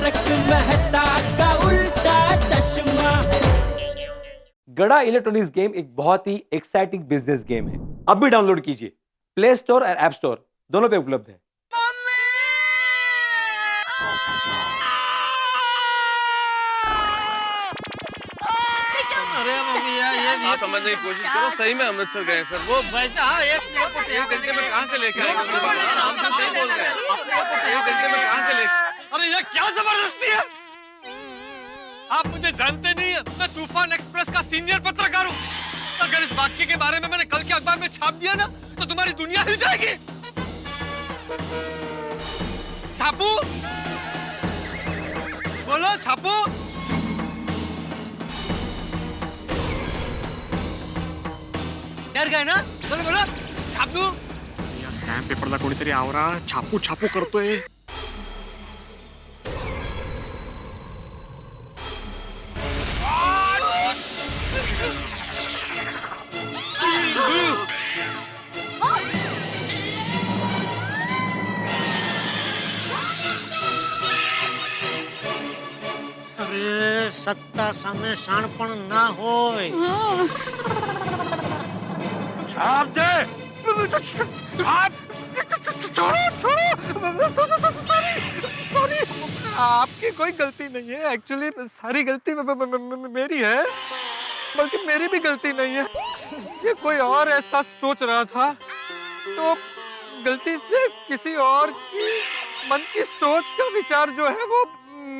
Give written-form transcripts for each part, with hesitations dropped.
तारक मेहता का उल्टा चश्मा। गड़ा इलेक्ट्रॉनिक्स गेम एक बहुत ही एक्साइटिंग बिजनेस गेम है। अब भी डाउनलोड कीजिए, प्ले स्टोर और ऐप स्टोर दोनों पे उपलब्ध है। अरे मम्मी यार ये समझने की कोशिश करो, सही में अमृतसर गए सर। वो वैसे हाँ एक घंटे में कहाँ से लेके आए? एक घंटे में कहाँ से लेके? अरे ये क्या जबरदस्ती है? आप मुझे जानते नहीं है, मैं तूफान एक्सप्रेस का सीनियर पत्रकार हूँ। अगर इस वाक्य के बारे में मैंने कल के अखबार में छाप दिया ना, तो तुम्हारी दुनिया हिल जाएगी। छापू, बोलो छापू। डर गए ना? बोलो बोलो, छाप दूं? या स्टॅम्प पेपरला कोणीतरी आवरा छापू छापू करतोय. अरे सत्ता सामे शाणपण ना होय. छाप दे. छाप. सॉरी, आपकी कोई गलती नहीं है। एक्चुअली सारी गलती मेरी है, बल्कि मेरी भी गलती नहीं है। ये कोई और ऐसा सोच रहा था, तो गलती से किसी और की मन की सोच का विचार जो है वो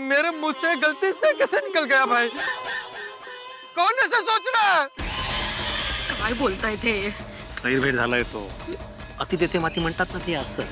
मेरे मुंह से गलती से कैसे निकल गया भाई? कौन ऐसा सोच रहा है? काय बोलताय ते? सैरभेट झालाय तो. अति तेथे माती म्हणतात ना ते असं.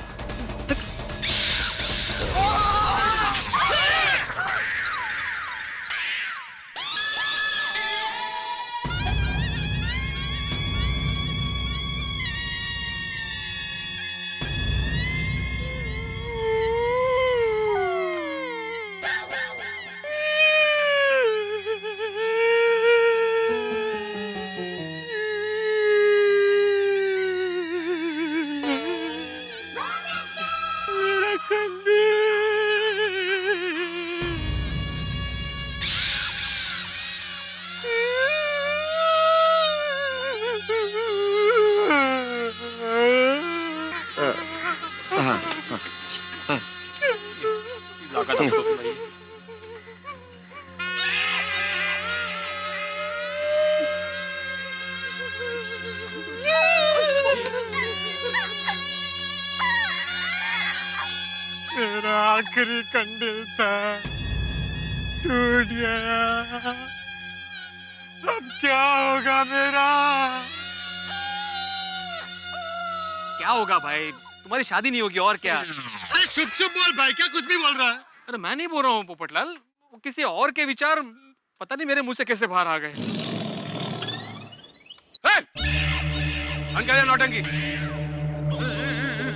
मेरा आखिरी कंडिल था, टूट गया। अब क्या होगा मेरा? क्या होगा भाई? तुम्हारी शादी नहीं होगी और क्या? अरे शुभ शुभ बोल भाई, क्या कुछ भी बोल रहा है? अरे मैं नहीं बोल रहा हूँ पोपटलाल, वो किसी और के विचार पता नहीं मेरे मुंह से कैसे बाहर आ गए। बंद कर ये नौटंकी।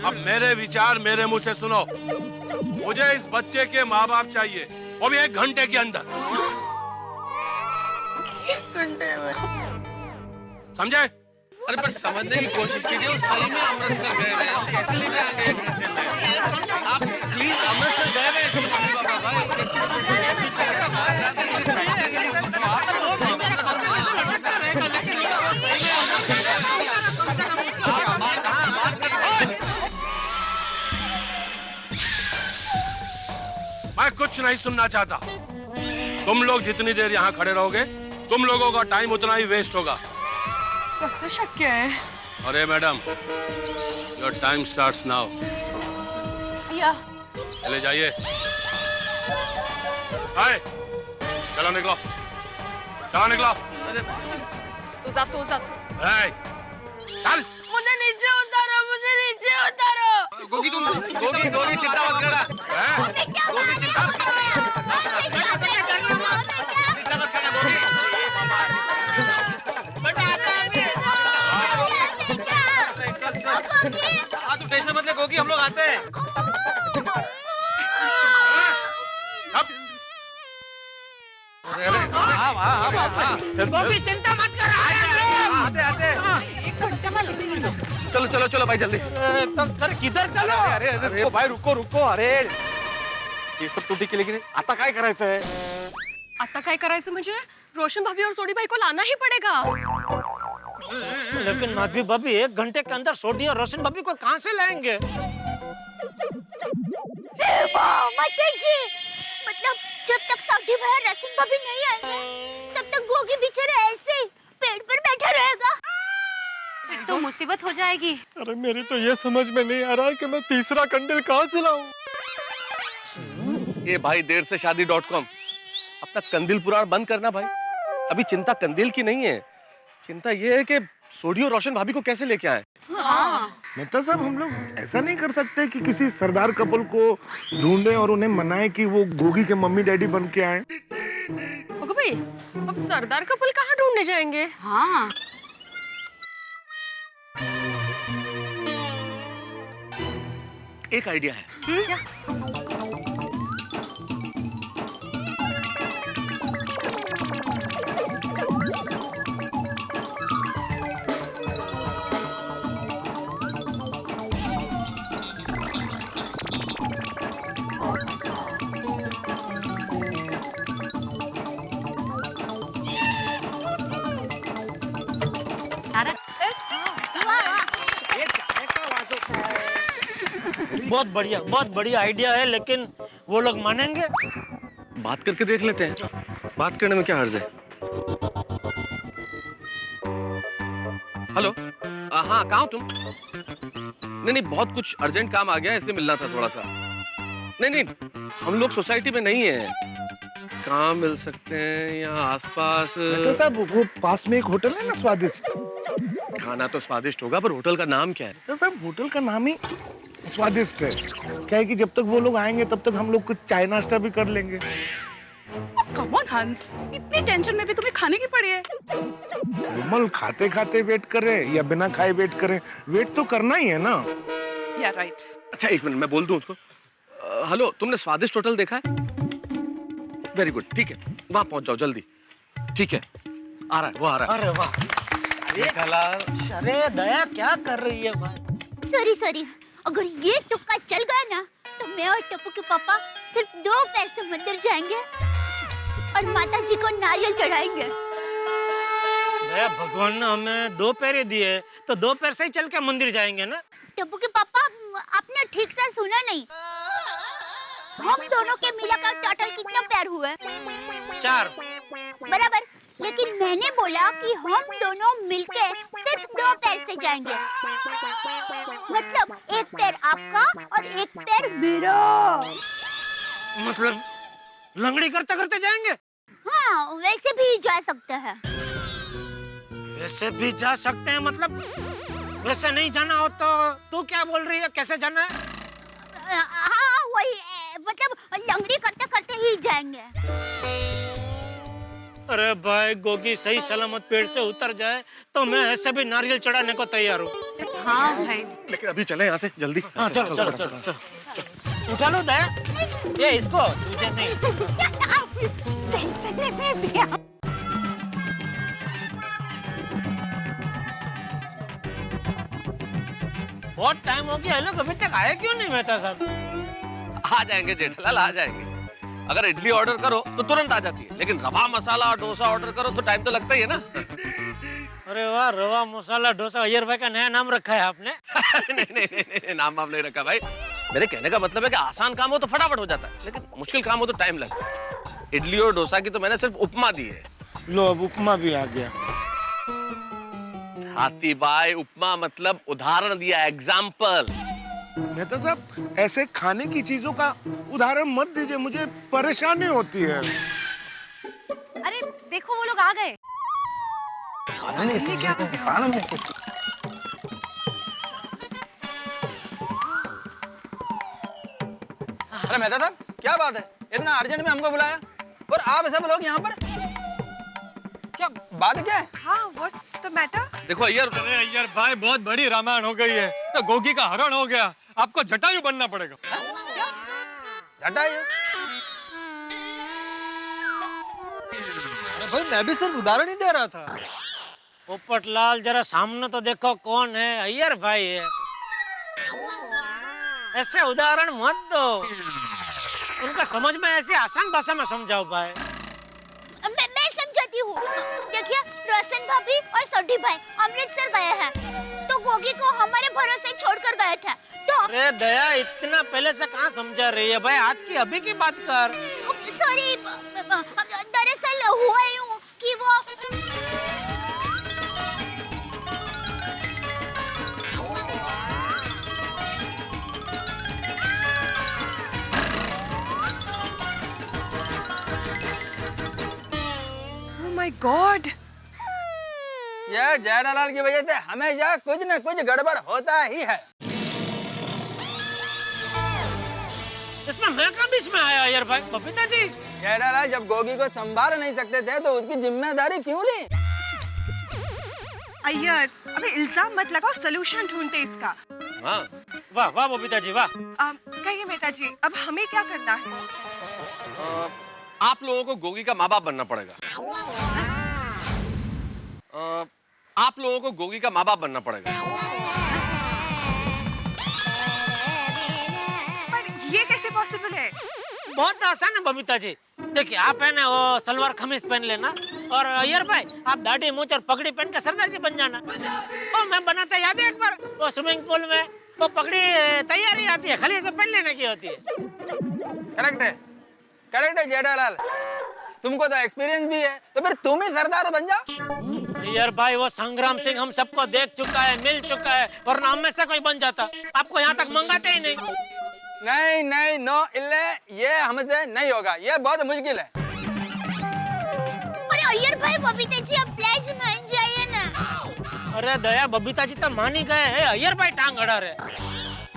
अब मेरे विचार मेरे मुंह से सुनो। मुझे इस बच्चे के माँ बाप चाहिए, वो भी 1 घंटे के अंदर। 1 घंटे में? समझे? अरे पर समझने की कोशिश कीजिए, वो सही में अमृतसर गए हैं। आप कैसे लेके आएंगे 1 घंटे में? आप प्लीज अमृतसर गए हैं तो मम्मी पापा मैं कुछ नहीं सुनना चाहता। तुम लोग जितनी देर यहाँ खड़े रहोगे, तुम लोगों का टाइम उतना ही वेस्ट होगा। कसं शक्य आहे? अरे madam, your time starts now. या चले जाइए। हाय, चलो निकलो, चलो निकलो। तू जा. हाय, चल। मुझे नीचे उतारो. गोगी चिंता मत करा। गोगी चिंता मत करना गोगी। तू टेंशन मत ले गोगी, हम लोग आते हैं। गोगी चिंता मत कर, आते। चलो भाई जल्दी। अरे किधर चलो? अरे भाई रुको। अरे हे सब तो ठीक आहे लेकिन आता काय करायचं आहे? आता काय करायचं म्हणजे रोशन भाभी और सोडी भाई को लाना ही पड़ेगा। लेकिन माधवी भाभी 1 घंटे के अंदर सोडी और रोशन भाभी को कहाँ से लाएंगे? मतलब जब तक सोडी भाई और रोशन भाभी नहीं आएंगे तब तक गोगी बेचारा ऐसे ही पेड़ पर बैठा रहेगा। तो मुसीबत हो जाएगी। अरे मेरी तो ये समझ में नहीं आ रहा है कि मैं तीसरा कंडील कहाँ से लाऊं। ये भाई देर से शादी.com अपना कंदील पुराण बंद करना भाई। अभी चिंता कंदील की नहीं है, चिंता ये है कि सोडी और रोशन भाभी को कैसे लेके आए। मेहता साहब, हम लोग ऐसा नहीं कर सकते कि किसी सरदार कपल को ढूंढे और उन्हें मनाए कि वो गोगी के मम्मी डैडी बन के आए। ओके भाई, अब सरदार कपल कहाँ ढूंढने जाएंगे? हाँ एक आइडिया है। क्या? बहुत बढ़िया आइडिया है, लेकिन वो लोग मानेंगे? बात करके देख लेते हैं, बात करने में क्या हर्ज है। हेलो, हाँ कहाँ हो तुम? नहीं बहुत कुछ अर्जेंट काम आ गया है, इसलिए मिलना था थोड़ा सा। नहीं हम लोग सोसाइटी में नहीं है। कहाँ मिल सकते हैं? यहाँ आसपास। मेहता साहब, वो पास में एक होटल है ना स्वादिष्ट। खाना तो स्वादिष्ट होगा, पर होटल का नाम क्या है? मेहता साहब, होटल का नाम ही स्वादिष्ट है। क्या है कि जब तक वो लोग आएंगे तब तक हम लोग कुछ चाय नाश्ता भी कर लेंगे। कम ऑन हंस, इतनी टेंशन में भी तुम्हें खाने की पड़ी है। कोमल, खाते खाते वेट करे या बिना खाए वेट करे, वेट तो करना ही है ना। या राइट। अच्छा एक मिनट, मैं बोल दूं उसको। हेलो, तुमने स्वादिष्ट होटल देखा है? वेरी गुड, ठीक है, वहां पहुंच जाओ जल्दी। ठीक है, आ रहा है, वो आ रहा है। अरे वाह, अरे दया क्या कर रही है भाई? सॉरी, अगर ये तुक्का चल गया ना तो मैं और टप्पू के पापा सिर्फ 2 पैर से मंदिर जाएंगे और माता जी को नारियल चढ़ाएंगे। दया, भगवान ने हमें 2 पैर दिए, तो 2 पैर से ही चल के मंदिर जाएंगे ना? टप्पू के पापा, आपने ठीक से सुना नहीं। हम दोनों के मिलाकर टोटल कितने पैर हुए? 4। बराबर, लेकिन मैंने बोला कि हम दोनों मिलके सिर्फ 2 पैर से जाएंगे। मतलब एक पैर आपका और एक पैर मेरा। मतलब लंगड़ी करते करते जाएंगे? हाँ, वैसे भी जा सकते हैं। वैसे भी जा सकते हैं मतलब? वैसे नहीं जाना हो तो तू क्या बोल रही है, कैसे जाना है? हाँ वही, मतलब लंगड़ी करते करते ही जाएंगे। अरे भाई, गोगी सही सलामत पेड़ से उतर जाए तो मैं ऐसे भी नारियल चढ़ाने को तैयार हूँ। हाँ भाई, लेकिन अभी चले यहाँ से जल्दी। हाँ चलो। उठा लो दया, ये इसको, तुझे नहीं। बहुत टाइम हो गया, लोग अभी तक आए क्यों नहीं मेहता साहब? आ जाएंगे जेठालाल, आ जाएंगे। अगर इडली ऑर्डर करो तो तुरंत आ जाती है, लेकिन रवा मसाला और डोसा ऑर्डर करो तो टाइम तो लगता ही है ना। अरे वाह, रवा मसाला डोसा, अय्यर भाई का नया नाम रखा है आपने? नहीं, नाम वाम नहीं रखा भाई। मेरे कहने का मतलब है कि आसान काम हो तो फटाफट हो जाता है, लेकिन मुश्किल काम हो तो टाइम लगता है। इडली और डोसा की तो मैंने सिर्फ उपमा दी है। लो, अब उपमा भी आ गया। हाथी भाई, उपमा मतलब उदाहरण दिया, एग्जाम्पल। मेहता साहब, ऐसे खाने की चीजों का उदाहरण मत दीजिए, मुझे परेशानी होती है। अरे देखो, वो लोग आ गए। अरे मेहता साहब, क्या बात है, इतना अर्जेंट में हमको बुलाया और आप सब लोग यहाँ पर? क्या बात क्या है? हाँ, व्हाट्स द मैटर? देखो अय्यर, अरे अय्यर भाई, बहुत बड़ी रामायण हो गई है। तो गोगी का हरण हो गया, आपको जटायु बनना पड़ेगा। जटायु? अरे भाई, मैं भी सिर्फ उदाहरण ही दे रहा था। पोपटलाल, जरा सामने तो देखो कौन है? अय्यर भाई है। ऐसे उदाहरण मत दो, उनका समझ में ऐसे आसान भाषा में समझाओ भाई। मैं समझाती हूँ। देखिए, रोशन भाभी और सोडी भाई अमृतसर गए हैं, तो गोगी को हमारे भरोसे छोड़कर गए थे। तो अरे दया, इतना पहले से कहाँ समझा रही है भाई? आज की अभी की बात कर। सॉरी, दरअसल हुआ यूं कि वो माय गॉड, ये जेठालाल की वजह से हमेशा कुछ न कुछ गड़बड़ होता ही है। इसमें मैं कब बीच में आया यार भाई? बबीता जी, जेठालाल जब गोगी को संभाल नहीं सकते थे तो उसकी जिम्मेदारी क्यों ली? अय्यर अबे इल्जाम मत लगाओ, सलूशन ढूंढते इसका। हाँ, वाह वाह बबीता जी वाह। कहिए मेहता जी, अब हमें क्या करना है? आप लोगों को गोगी का माँ बाप बनना पड़ेगा। आप लोगों को गोगी का माँ बाप बनना पड़ेगा। पर ये कैसे पॉसिबल है? बहुत आसान है बबीता जी। देखिए, आप है ना वो सलवार कमीज पहन लेना, और अय्यर भाई आप दाढ़ी मूंछ और पगड़ी पहन के सरदार जी बन जाना। ओ मैं बनाता याद है एक बार वो स्विमिंग पूल में वो पगड़ी तैयारी आती है, खाली ऐसे पहन लेने की होती है। करेक्ट है जेठालाल, तुमको तो एक्सपीरियंस भी है, तो फिर तुम ही सरदार बन जाओ। अय्यर भाई वो संग्राम सिंह हम सबको देख चुका है, मिल चुका है, वरना हम में से कोई बन जाता। आपको यहाँ तक मंगाते ही नहीं। नहीं नहीं, नो इल्ले, ये हमसे नहीं होगा, ये बहुत मुश्किल है। अरे अय्यर भाई, बबीता जी अब प्लेज मान जाइए ना। अरे दया, बबीता जी तो मान ही गए हैं, अय्यर भाई टांग अड़ा रहे।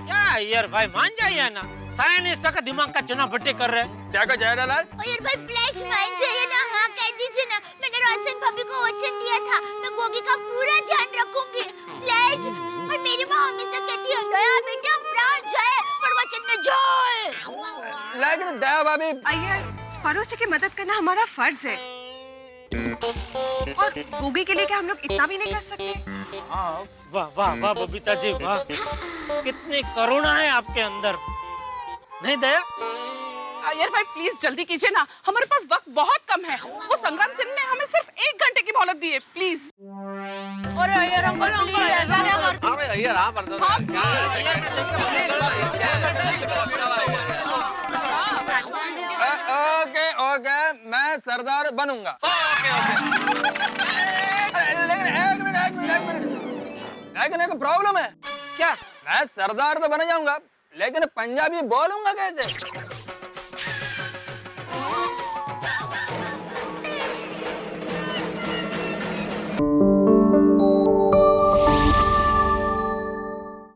क्या अय्यर भाई मान जाइए ना, साइंटिस्ट का दिमाग का चुना भट्टी कर रहे। क्या को जेठालाल? अय्यर भाई प्लेज मान जाइए ना, हाँ कह दीजिए ना। मैंने रोशन भाभी को वचन दिया था, मैं गोगी का पूरा ध्यान रखूंगी। प्लेज। और मेरी माँ हमेशा कहती है, दया बेटा प्राण जाए पर वचन न जाए। लेकिन दया भाभी, अय्यर, पड़ोसी की मदद करना हमारा फर्ज है, और गोगी के लिए क्या हम लोग इतना भी नहीं कर सकते? हाँ, वाह वाह वाह बबीता जी वाह, कितनी करुणा है आपके अंदर। नहीं दया? अय्यर भाई प्लीज जल्दी कीजिए ना, हमारे पास वक्त बहुत कम है। वो संग्राम सिंह ने हमें सिर्फ 1 घंटे की मोहलत दी है, प्लीज। अरे अय्यर अंकल प्लीज ऐसा क्या करते? हाँ भाई, अय्यर हाँ पर ओके ओके, मैं सरदार बनूंगा। लेकिन एक प्रॉब्लम है। क्या? मैं सरदार तो बन जाऊंगा, लेकिन पंजाबी बोलूंगा कैसे?